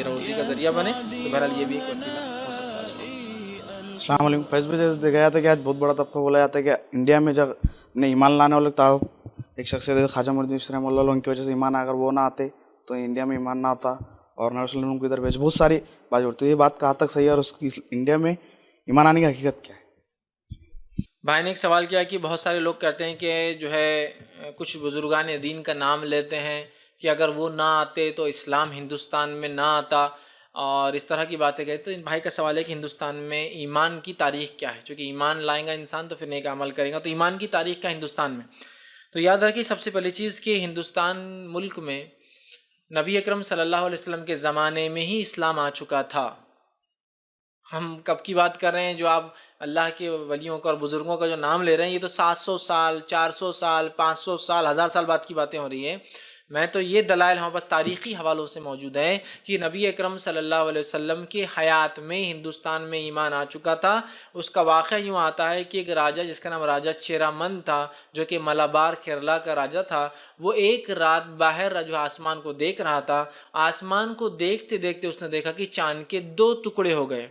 روزی کا ذریعہ بنے، تو بہرحال یہ بھی ایک وسیلہ ہو سکتا ہے اس کو۔ السلام علیکم۔ فیس پہ جیسے دیکھا جاتا ہے کہ آج بہت بڑا طبقہ بولا جاتا ہے کہ انڈیا میں جب نے ایمان لانے والے ایک شخصیت ہے خواجہ معین الدین رحمہ اللہ، ان کی وجہ سے ایمان اگر وہ نہ آتے تو انڈیا میں ایمان نہ آتا، اور نبی صلی اللہ علیہ وسلم کو ادھر بھیج، بہت ساری بات ہوتی ہے۔ یہ بات کہاں تک صحیح ہے اور اس کی انڈیا میں ایمان آنے کی حقیقت کیا ہے؟ بھائی نے ایک سوال کیا کہ بہت سارے لوگ کہتے ہیں کہ جو ہے کچھ بزرگان دین کا نام لیتے ہیں کہ اگر وہ نہ آتے تو اسلام ہندوستان میں نہ آتا، اور اس طرح کی باتیں کہتے ہیں۔ تو بھائی کا سوال ہے کہ ہندوستان میں ایمان کی تاریخ کیا ہے، چونکہ ایمان لائے گا انسان تو پھر نیک عمل کرے گا، تو ایمان کی تاریخ کا ہندوستان میں تو یاد رکھیے سب سے پہلی چیز کہ ہندوستان ملک میں نبی اکرم صلی اللہ علیہ وسلم کے زمانے میں ہی اسلام آ چکا تھا۔ ہم کب کی بات کر رہے ہیں؟ جو آپ اللہ کے ولیوں کا اور بزرگوں کا جو نام لے رہے ہیں، یہ تو 700 سال 400 سال 500 سال 1000 سال بعد کی باتیں ہو رہی ہیں۔ میں تو یہ دلائل ہمارے پاس تاریخی حوالوں سے موجود ہے کہ نبی اکرم صلی اللہ علیہ وسلم کی حیات میں ہندوستان میں ایمان آ چکا تھا۔ اس کا واقعہ یوں آتا ہے کہ ایک راجہ جس کا نام راجہ چیرامن تھا، جو کہ ملابار کیرلا کا راجہ تھا، وہ ایک رات باہر جو آسمان کو دیکھ رہا تھا۔ آسمان کو دیکھتے دیکھتے اس نے دیکھا کہ چاند کے 2 ٹکڑے ہو گئے،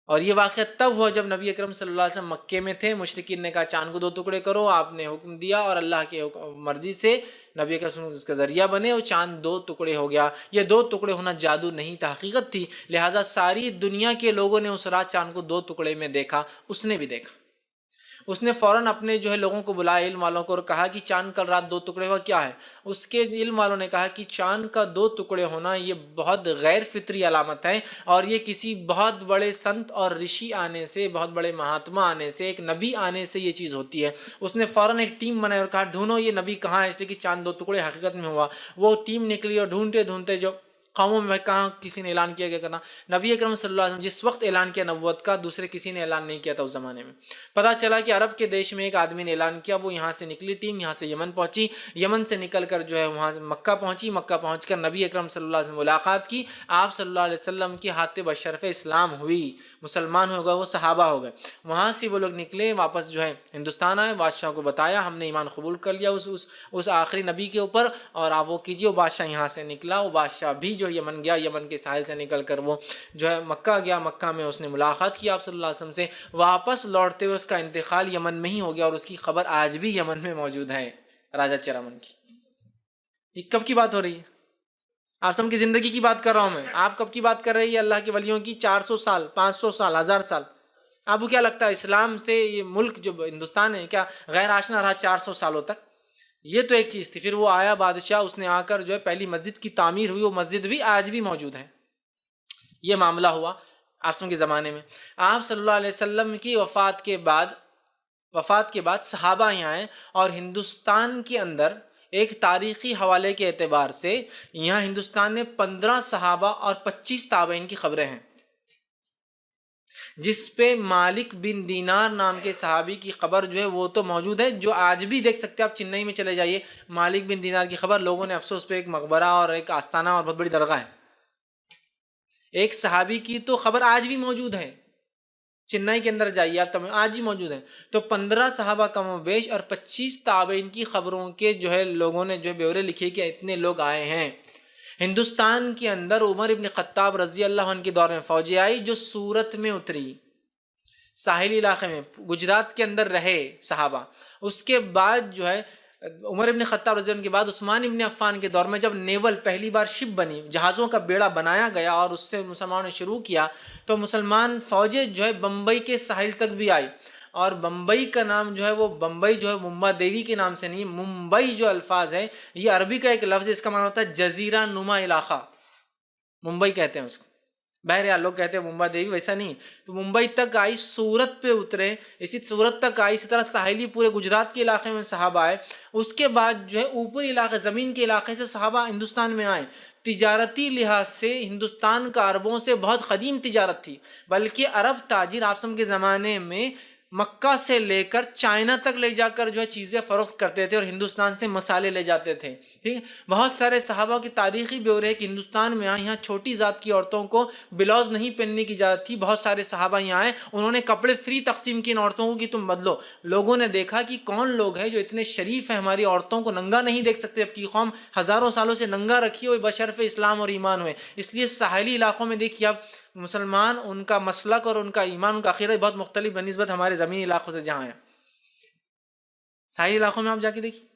اور یہ واقعہ تب ہوا جب نبی اکرم صلی اللہ علیہ وسلم مکے میں تھے۔ مشرکین نے کہا چاند کو 2 ٹکڑے کرو، آپ نے حکم دیا اور اللہ کے مرضی سے نبی اکرم صلی اللہ علیہ وسلم اس کا ذریعہ بنے اور چاند 2 ٹکڑے ہو گیا۔ یہ 2 ٹکڑے ہونا جادو نہیں تھا، حقیقت تھی، لہٰذا ساری دنیا کے لوگوں نے اس رات چاند کو 2 ٹکڑے میں دیکھا۔ اس نے بھی دیکھا، اس نے فوراً اپنے جو ہے لوگوں کو بلایا، علم والوں کو، اور کہا کہ چاند کل رات 2 ٹکڑے ہوا کیا ہے؟ اس کے علم والوں نے کہا کہ چاند کا 2 ٹکڑے ہونا یہ بہت غیر فطری علامت ہے، اور یہ کسی بہت بڑے سنت اور رشی آنے سے، بہت بڑے مہاتما آنے سے، ایک نبی آنے سے یہ چیز ہوتی ہے۔ اس نے فوراً ایک ٹیم بنائی اور کہا ڈھونڈو یہ نبی کہاں ہے، اس لیے کہ چاند 2 ٹکڑے حقیقت میں ہوا۔ وہ ٹیم نکلی اور ڈھونڈتے ڈھونڈتے جو قوموں میں کہاں کسی نے اعلان کیا کرنا، نبی اکرم صلی اللہ علیہ وسلم جس وقت اعلان کیا نبوت کا، دوسرے کسی نے اعلان نہیں کیا تھا اس زمانے میں۔ پتہ چلا کہ عرب کے دیش میں ایک آدمی نے اعلان کیا، وہ یہاں سے نکلی ٹیم، یہاں سے یمن پہنچی، یمن سے نکل کر جو ہے وہاں مکہ پہنچی، مکہ پہنچ کر نبی اکرم صلی اللہ علیہ وسلم ملاقات کی، آپ صلی اللہ علیہ وسلم کی ہاتھ بشرف اسلام ہوئی، مسلمان ہو گئے، وہ صحابہ ہو گئے۔ وہاں سے وہ لوگ نکلے واپس جو ہے ہندوستان آئے، بادشاہ کو بتایا ہم نے ایمان قبول کر لیا اس آخری نبی کے اوپر، اور آپ وہ کیجیے۔ وہ بادشاہ یہاں سے نکلا، وہ بادشاہ بھی جو یمن گیا، یمن کے ساحل سے نکل کر وہ جو ہے مکہ گیا، مکہ میں اس نے ملاقات کی آپ صلی اللہ علیہ وسلم سے، واپس لوٹتے ہوئے اس کا انتقال یمن میں ہی ہو گیا، اور اس کی خبر آج بھی یمن میں موجود ہے، راجہ چیرامن کی۔ یہ کب کی بات ہو رہی ہے؟ آپ سب کی زندگی کی بات کر رہا ہوں میں، آپ کب کی بات کر رہی ہے؟ اللہ کے ولیوں کی 400 سال 500 سال 1000 سال۔ آپ کو کیا لگتا ہے اسلام سے یہ ملک جو ہندوستان ہے کیا غیر آشنا رہا 400 سالوں تک؟ یہ تو ایک چیز تھی۔ پھر وہ آیا بادشاہ، اس نے آ کر جو ہے پہلی مسجد کی تعمیر ہوئی، وہ مسجد بھی آج بھی موجود ہے۔ یہ معاملہ ہوا آپ کے زمانے میں۔ آپ صلی اللہ علیہ وسلم کی وفات کے بعد صحابہ یہاں آئے، اور ہندوستان کے اندر ایک تاریخی حوالے کے اعتبار سے یہاں ہندوستان میں 15 صحابہ اور 25 تابعین کی خبریں ہیں، جس پہ مالک بن دینار نام کے صحابی کی خبر جو ہے وہ تو موجود ہے، جو آج بھی دیکھ سکتے ہیں۔ آپ چنئی میں چلے جائیے، مالک بن دینار کی خبر، لوگوں نے افسوس پہ ایک مقبرہ اور ایک آستانہ اور بہت بڑی درگاہ ہے۔ ایک صحابی کی تو خبر آج بھی موجود ہے، چنئی کے اندر جائیے آپ آج ہی موجود ہیں۔ تو 15 صحابہ کم و بیش اور 25 تابعین کی خبروں کے جو ہے لوگوں نے جو ہے بیورے لکھے کہ اتنے لوگ آئے ہیں۔ ہندوستان کے اندر عمر ابن خطاب رضی اللہ عنہ کے دور میں فوجیں آئی جو سورت میں اتری، ساحلی علاقے میں، گجرات کے اندر رہے صحابہ۔ اس کے بعد جو ہے عمر ابن خطاب رضی اللہ عنہ کے بعد عثمان ابن عفان کے دور میں جب نیول پہلی بار شپ بنی، جہازوں کا بیڑا بنایا گیا اور اس سے مسلمانوں نے شروع کیا، تو مسلمان فوجیں جو ہے بمبئی کے ساحل تک بھی آئی، اور بمبئی کا نام جو ہے وہ بمبئی جو ہے ممبا دیوی کے نام سے نہیں، ممبئی جو الفاظ ہے یہ عربی کا ایک لفظ ہے، اس کا معنی ہوتا ہے جزیرہ نما علاقہ، ممبئی کہتے ہیں اس کو۔ بہرحال لوگ کہتے ہیں ممبا دیوی، ویسا نہیں۔ تو ممبئی تک آئی، سورت پہ اترے، اسی سورت تک آئی، اسی طرح ساحلی پورے گجرات کے علاقے میں صحابہ آئے۔ اس کے بعد جو ہے اوپری علاقے، زمین کے علاقے سے صحابہ ہندوستان میں آئے۔ تجارتی لحاظ سے ہندوستان کا عربوں سے بہت قدیم تجارت تھی، بلکہ عرب تاجر آپ کے زمانے میں مکہ سے لے کر چائنا تک لے جا کر جو ہے چیزیں فروخت کرتے تھے اور ہندوستان سے مسالے لے جاتے تھے. ٹھیک ہے. بہت سارے صحابہ کی تاریخی بیورے ہے کہ ہندوستان میں یہاں چھوٹی ذات کی عورتوں کو بلاؤز نہیں پہننے کی اجازت تھی. بہت سارے صحابہ یہاں آئے, انہوں نے کپڑے فری تقسیم کیے ان عورتوں کو کہ تم بدلو. لوگوں نے دیکھا کہ کون لوگ ہیں جو اتنے شریف ہیں, ہماری عورتوں کو ننگا نہیں دیکھ سکتے, جبکہ قوم ہزاروں سالوں سے ننگا رکھی ہوئی بشرف اسلام اور ایمان ہوئے. اس لیے ساحلی علاقوں میں دیکھیے اب مسلمان, ان کا مسلک اور ان کا ایمان, ان کا عقیدہ بہت مختلف بنسبت ہمارے زمینی علاقوں سے جہاں ہے. ساحلی علاقوں میں آپ جا کے دیکھیے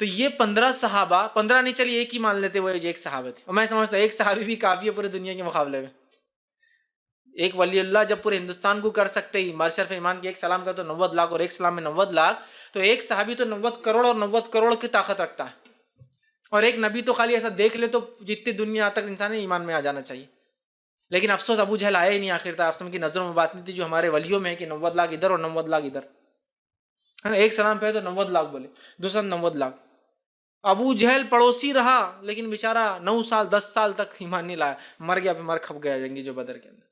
تو یہ 15 صحابہ, 15 نہیں چلیے ایک ہی مان لیتے وہ ایک صحابہ تھے. اور میں سمجھتا ہوں ایک صحابی بھی کافی ہے پورے دنیا کے مقابلے میں. ایک ولی اللہ جب پورے ہندوستان کو کر سکتے ہی, بادشاہ ایمان کی ایک سلام کا تو 90 لاکھ اور ایک سلام میں 90 لاکھ, تو ایک صحابی تو 90 کروڑ اور 90 کروڑ کی طاقت رکھتا ہے. اور ایک نبی تو خالی ایسا دیکھ لے تو جتنی دنیا تک انسان ایمان میں آ جانا چاہیے. لیکن افسوس ابو جہل آئے ہی نہیں آخر تک. افسوس کی نظروں میں بات نہیں تھی جو ہمارے ولیوں میں ہے کہ 90 لاکھ ادھر اور 90 لاکھ ادھر. ایک سلام پہ تو 90 لاکھ بولے, دوسرا 90 لاکھ. ابو جہل پڑوسی رہا لیکن بیچارہ 9 سال 10 سال تک ایمان نہیں لایا, مر گیا, پھر مر کھپ گیا جنگی جو بدر کے اندر.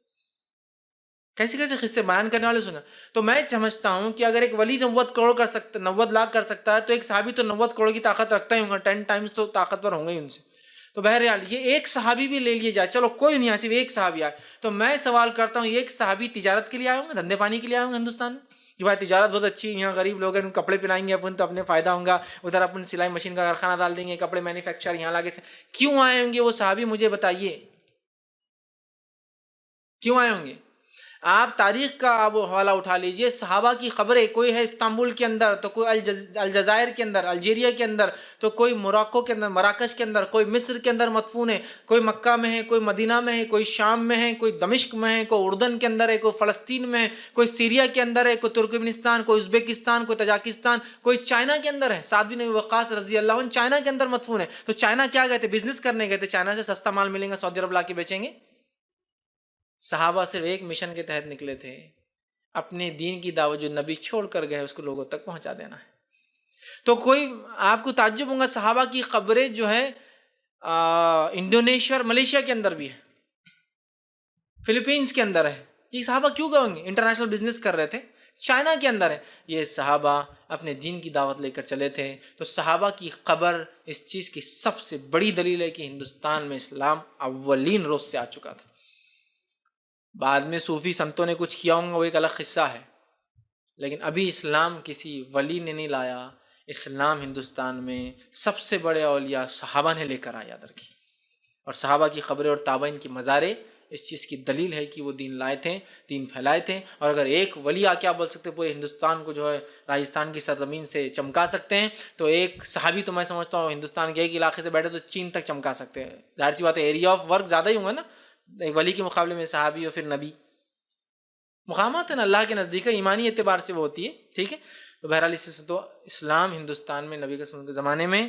کیسے کیسے قصے بیان کرنے والے سنا. تو میں سمجھتا ہوں کہ اگر ایک ولی 90 کروڑ کر سکتا, 90 لاکھ کر سکتا ہے, تو ایک صحابی تو 90 کروڑ کی طاقت رکھتا ہی ہوگا, 10 ٹائمز تو طاقتور ہوں گے ہی ان سے. تو بہرحال یہ ایک صحابی بھی لے لیے جائے, چلو کوئی نہیں, صرف ایک صحابی آئے, تو میں سوال کرتا ہوں ایک صحابی تجارت کے لیے آئے ہوں گے, دھندے پانی کے لیے آئے ہوں گے ہندوستان میں کہ بھائی تجارت بہت اچھی ہے, یہاں غریب لوگ ہیں, ان کپڑے پہنائیں گے اپن تو اپنے فائدہ ہوگا, ادھر اپن سلائی مشین کا کارخانہ ڈال دیں گے, کپڑے مینوفیکچر یہاں لاگے سے. کیوں آئے ہوں گے وہ صحابی, مجھے بتائیے کیوں آئے ہوں گے؟ آپ تاریخ کا آپ حوالہ اٹھا لیجئے, صحابہ کی خبریں, کوئی ہے استنبول کے اندر, تو کوئی الجزائر کے اندر, الجیریا کے اندر, تو کوئی موراکو کے اندر, مراکش کے اندر, کوئی مصر کے اندر مدفون ہے, کوئی مکہ میں ہے, کوئی مدینہ میں ہے, کوئی شام میں ہے, کوئی دمشق میں ہے, کوئی اردن کے اندر ہے, کوئی فلسطین میں ہے, کوئی سیریا کے اندر ہے, کوئی ترکمانستان, کوئی ازبکستان, کوئی تاجکستان, کوئی چائنا کے اندر ہے. سعد بن ابی وقاص رضی اللہ عنہ چائنا کے اندر مدفون ہے. تو چائنا کیا گئے تھے؟ بزنس کرنے گئے تھے. چائنا سے سستا مال ملیں گا, سعودی عرب لا کے بیچیں گے. صحابہ صرف ایک مشن کے تحت نکلے تھے, اپنے دین کی دعوت جو نبی چھوڑ کر گئے اس کو لوگوں تک پہنچا دینا ہے. تو کوئی آپ کو تعجب ہوگا, صحابہ کی قبریں جو ہے انڈونیشیا اور ملیشیا کے اندر بھی ہے, فلپینز کے اندر ہے. یہ صحابہ کیوں گئے؟ انٹرنیشنل بزنس کر رہے تھے. چائنا کے اندر ہے. یہ صحابہ اپنے دین کی دعوت لے کر چلے تھے. تو صحابہ کی قبر اس چیز کی سب سے بڑی دلیل ہے کہ ہندوستان میں اسلام اولین روز سے آ چکا تھا. بعد میں صوفی سنتوں نے کچھ کیا ہوگا وہ ایک الگ قصہ ہے, لیکن ابھی اسلام کسی ولی نے نہیں لایا. اسلام ہندوستان میں سب سے بڑے اولیاء صحابہ نے لے کر آیا در کی, اور صحابہ کی قبریں اور تابعین کی مزاریں اس چیز کی دلیل ہے کہ وہ دین لائے تھے, دین پھیلائے تھے. اور اگر ایک ولی آ کے آپ بول سکتے پورے ہندوستان کو جو ہے راجستھان کی سرزمین سے چمکا سکتے ہیں, تو ایک صحابی تو میں سمجھتا ہوں ہندوستان کے ایک علاقے سے بیٹھے تو چین تک چمکا سکتے ہیں. ظاہر سی بات ہے ایریا آف ورک زیادہ ہی ہوں گا نا, ایک ولی کے مقابلے میں صحابی اور پھر نبی. مقامات ہیں نا اللہ کے نزدیک, ایمانی اعتبار سے وہ ہوتی ہے. ٹھیک ہے. تو بہرحال اس سے تو اسلام ہندوستان میں نبی کے زمانے میں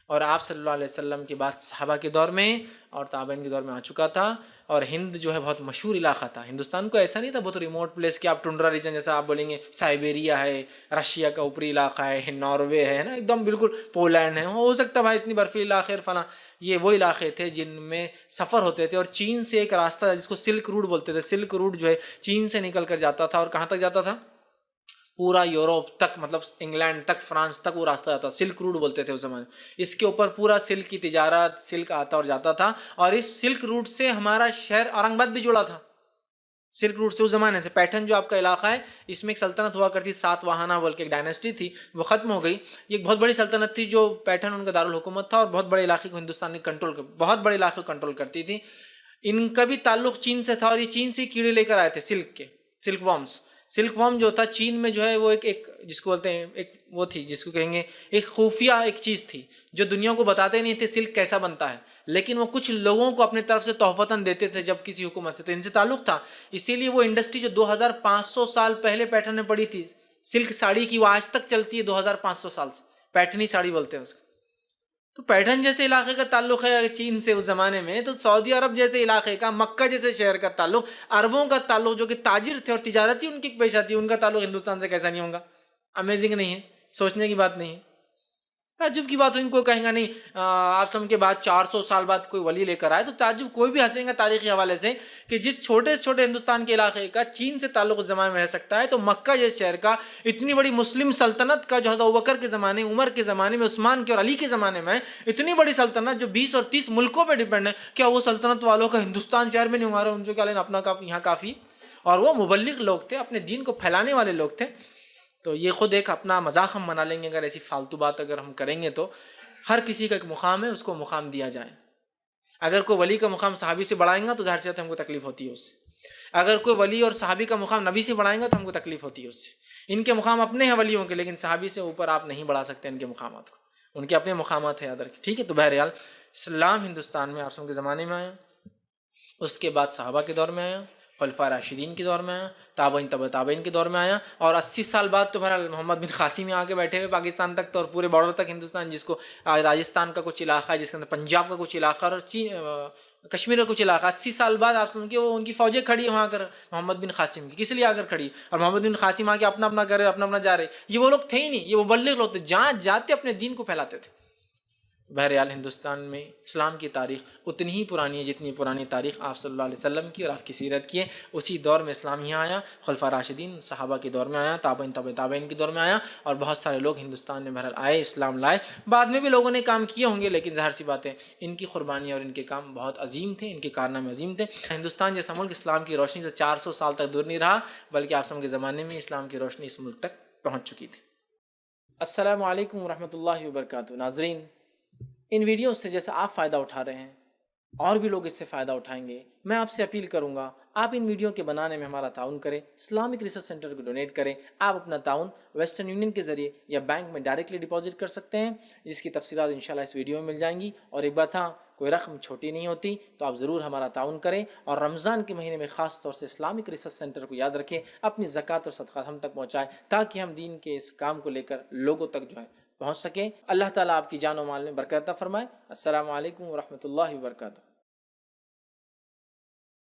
اور آپ صلی اللہ علیہ وسلم کے بعد صحابہ کے دور میں اور تابعین کے دور میں آ چکا تھا. اور ہند جو ہے بہت مشہور علاقہ تھا. ہندوستان کو ایسا نہیں تھا بہت ریموٹ پلیس کہ آپ ٹنڈرا ریجن جیسا آپ بولیں گے سائبیریا ہے, رشیا کا اوپری علاقہ ہے, ناروے ہے نا, ایک دم بالکل پولینڈ ہے. ہو سکتا ہے بھائی اتنی برفیلی علاقے فلاں, یہ وہ علاقے تھے جن میں سفر ہوتے تھے. اور چین سے ایک راستہ جس کو سلک روٹ بولتے تھے, سلک روٹ جو ہے چین سے نکل کر جاتا تھا. اور کہاں تک جاتا تھا؟ پورا یوروپ تک, مطلب انگلینڈ تک, فرانس تک وہ راستہ جاتا. سلک روٹ بولتے تھے اس زمانے. اس کے اوپر پورا سلک کی تجارت, سلک آتا اور جاتا تھا. اور اس سلک روٹ سے ہمارا شہر اورنگ آباد بھی جڑا تھا. سلک روٹ سے اس زمانے سے. پیٹھن جو آپ کا علاقہ ہے اس میں ایک سلطنت ہوا کرتی, ساتواہنا بول کے ایک ڈائنیسٹی تھی, وہ ختم ہو گئی. یہ ایک بہت بڑی سلطنت تھی جو پیٹھن ان کا دارالحکومت تھا, اور بہت بڑے علاقے کو ہندوستان نے بہت بڑے علاقے کو کنٹرول کرتی تھی. ان کا بھی تعلق چین سے تھا, اور یہ چین سے کیڑے لے کر آئے تھے سلک کے, سلک وارمز. سلک وارم جو تھا چین میں جو ہے وہ ایک جس کو بولتے ہیں ایک وہ تھی جس کو کہیں گے ایک خفیہ ایک چیز تھی جو دنیا کو بتاتے نہیں تھے سلک کیسا بنتا ہے, لیکن وہ کچھ لوگوں کو اپنے طرف سے تحفتاً دیتے تھے جب کسی حکومت سے, تو ان سے تعلق تھا. اسی لیے وہ انڈسٹری جو 2500 سال پہلے پیٹھن میں پڑی تھی سلک ساڑی کی, وہ آج تک چلتی ہے 2500 سال سے. پیٹھنی ساڑی بولتے ہیں اس کو. تو پیٹھن جیسے علاقے کا تعلق ہے چین سے اس زمانے میں, تو سعودی عرب جیسے علاقے کا, مکہ جیسے شہر کا تعلق, عربوں کا تعلق جو کہ تاجر تھے اور تجارتی ان کی پیش آتی ہے, ان کا تعلق ہندوستان سے کیسا نہیں ہوگا؟ امیزنگ نہیں ہے؟ سوچنے کی بات نہیں ہے. تعجب کی بات ہو، ان کو کہیں گا نہیں آپ سم کے بعد 400 سال بعد کوئی ولی لے کر آئے، تو تعجب کوئی بھی ہنسے گا تاریخی حوالے سے کہ جس چھوٹے سے چھوٹے ہندوستان کے علاقے کا چین سے تعلق اس زمانے میں رہ سکتا ہے، تو مکہ جیسے شہر کا اتنی بڑی مسلم سلطنت کا جو حضرت ابوبکر کے زمانے، عمر کے زمانے میں، عثمان کے اور علی کے زمانے میں اتنی بڑی سلطنت جو 20 اور 30 ملکوں پہ ڈیپینڈ ہے، کیا وہ سلطنت والوں کا ہندوستان شہر میں نہیں ہوا رہا؟ ان سے کیا لینا، اپنا کافی یہاں کافی. اور وہ مبلغ لوگ تھے، اپنے دین کو پھیلانے والے لوگ تھے. تو یہ خود ایک اپنا مذاق ہم بنا لیں گے اگر ایسی فالتو بات اگر ہم کریں گے. تو ہر کسی کا ایک مقام ہے، اس کو مقام دیا جائے. اگر کوئی ولی کا مقام صحابی سے بڑھائیں گا تو ظاہر سی بات ہے ہم کو تکلیف ہوتی ہے اس سے. اگر کوئی ولی اور صحابی کا مقام نبی سے بڑھائیں گا تو ہم کو تکلیف ہوتی ہے اس سے. ان کے مقام اپنے ہیں ولیوں کے، لیکن صحابی سے اوپر آپ نہیں بڑھا سکتے ان کے مقامات کو. ان کے اپنے مقامات ہیں ادر کے. ٹھیک ہے. تو بہرحال اسلام ہندوستان میں آپ سب کے زمانے میں آیا، اس کے بعد صحابہ کے دور میں آیا، خلفاء راشدین کے دور میں آیا، تابعین تبع تابعین کے دور میں آیا، اور 80 سال بعد تو بہرحال محمد بن قاسم آ کے بیٹھے ہوئے پاکستان تک، تو اور پورے بارڈر تک ہندوستان، جس کو راجستھان کا کچھ علاقہ ہے، جس کے اندر پنجاب کا کچھ علاقہ اور کشمیر کا کچھ علاقہ. 80 سال بعد آپ سن کے وہ ان کی فوجیں کھڑی وہاں کر محمد بن قاسم کی، کس لیے آ کر کھڑی؟ اور محمد بن قاسم آ کے اپنا اپنا کر رہے، اپنا اپنا جا رہے. یہ وہ لوگ تھے ہی نہیں، یہ مبلغ لوگ تھے، جہاں جاتے اپنے دین کو پھیلاتے تھے. بہرحال ہندوستان میں اسلام کی تاریخ اتنی ہی پرانی ہے جتنی پرانی تاریخ آپ صلی اللہ علیہ وسلم کی اور آپ کی سیرت کی ہے. اسی دور میں اسلام یہاں آیا، خلفاء راشدین صحابہ کے دور میں آیا، تابعین تبع تابعین کے دور میں آیا، اور بہت سارے لوگ ہندوستان میں بہرحال آئے، اسلام لائے. بعد میں بھی لوگوں نے کام کیے ہوں گے، لیکن ظاہر سی بات ہے ان کی قربانیاں اور ان کے کام بہت عظیم تھے، ان کے کارنامے عظیم تھے. ہندوستان جیسا ملک اسلام کی روشنی سے 400 سال تک دور نہیں رہا، بلکہ آپ سب کے زمانے میں اسلام کی روشنی اس ملک تک پہنچ چکی تھی. السلام علیکم ورحمۃ اللہ وبرکاتہ. ناظرین، ان ویڈیوز سے جیسا آپ فائدہ اٹھا رہے ہیں اور بھی لوگ اس سے فائدہ اٹھائیں گے. میں آپ سے اپیل کروں گا آپ ان ویڈیو کے بنانے میں ہمارا تعاون کریں، اسلامک ریسرچ سینٹر کو ڈونیٹ کریں. آپ اپنا تعاون ویسٹرن یونین کے ذریعے یا بینک میں ڈائریکٹلی ڈپازٹ کر سکتے ہیں، جس کی تفصیلات انشاءاللہ اس ویڈیو میں مل جائیں گی. اور ایک بات ہاں، کوئی رقم چھوٹی نہیں ہوتی، تو آپ ضرور ہمارا تعاون کریں. اور رمضان کے مہینے میں خاص طور سے اسلامک ریسرچ سینٹر کو یاد رکھیں، اپنی زکوٰۃ اور صدقات ہم تک پہنچائیں، تاکہ ہم دین کے اس کام کو لے کر لوگوں تک جو ہے پہنچ سکیں. اللہ تعالیٰ آپ کی جان و مال میں برکت عطا فرمائے. السلام علیکم ورحمۃ اللہ وبرکاتہ.